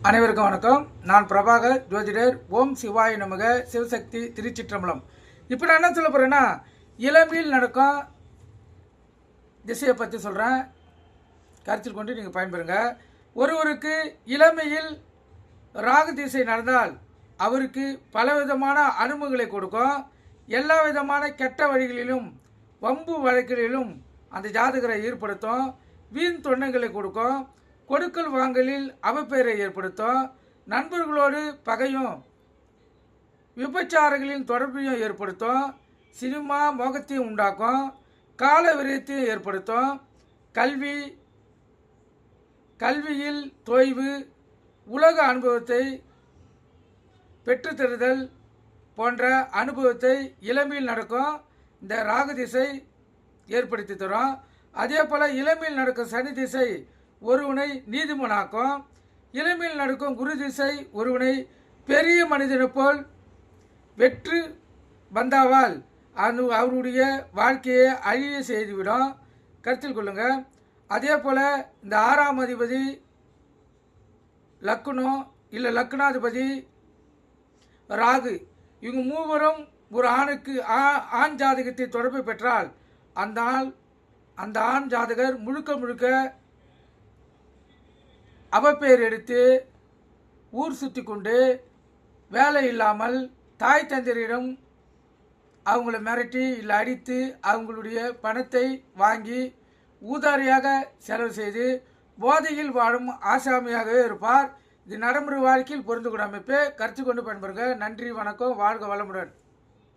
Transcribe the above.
அனைவருக்கும் வணக்கம். நான் பிரபாகர் ஜோதிடர். ஓம் சிவாய நமக. சிவசக்தி திருச்சிற்றம்பலம். இப்போ நான் என்ன சொல்ல போகிறேன்னா, இளமையில் நடக்கும் திசையை பற்றி சொல்கிறேன். கருத்தில் கொண்டு நீங்கள் பயன்பெறுங்க. ஒருவருக்கு இளமையில் ராகு திசை நடந்தால் அவருக்கு பலவிதமான அனுபவங்களை கொடுக்கும். எல்லா விதமான கெட்ட வழிகளிலும் வம்பு வழக்குகளிலும் அந்த ஜாதகரை ஈடுபடுத்தும். வீண் தொண்டங்களை கொடுக்கும். கொடுக்கல் வாங்கலில் அவப்பெயரை ஏற்படுத்தும். நண்பர்களோடு பகையும் விபச்சாரங்களின் தொடர்பையும் ஏற்படுத்தும். சினிமா மோகத்தையும் உண்டாக்கும். கால விரயத்தையும் ஏற்படுத்தும். கல்வியில் தொய்வு, உலக அனுபவத்தை பெற்றுத்தருதல் போன்ற அனுபவத்தை இளமையில் நடக்கும் இந்த ராகு திசை ஏற்படுத்தி தரும். அதே போல் இளமையில் நடக்கும் சனி திசை ஒருவனை நீதிமனாக்கும். இளமையில் நடக்கும் குரு திசை ஒருவனை பெரிய மனிதனை போல் வெற்று பந்தாவால் அவருடைய வாழ்க்கையை அழிய செய்துவிடும். கருத்தில் கொள்ளுங்க. அதே போல் இந்த 6ஆம் அதிபதி லக்னம் இல்லை லக்னாதிபதி ராகு, இவங்க மூவரும் ஒரு ஆணுக்கு ஆண் ஜாதகத்தை தொடர்பு பெற்றால் அந்த ஆண் ஜாதகர் முழுக்க அவப்பெயர் எடுத்து ஊர் சுற்றி கொண்டு வேலை இல்லாமல் தாய் தந்தையரிடம் அவங்கள மிரட்டி இல்லை அடித்து அவங்களுடைய பணத்தை வாங்கி ஊதாரியாக செலவு செய்து போதையில் வாழும் ஆசாமியாகவே இருப்பார். இது நடைமுறை வாழ்க்கையில் பொருந்துக்கூடிய அமைப்பு. கருத்து கொண்டு பயன்பெறுங்க. நன்றி, வணக்கம், வாழ்க வளமுடன்.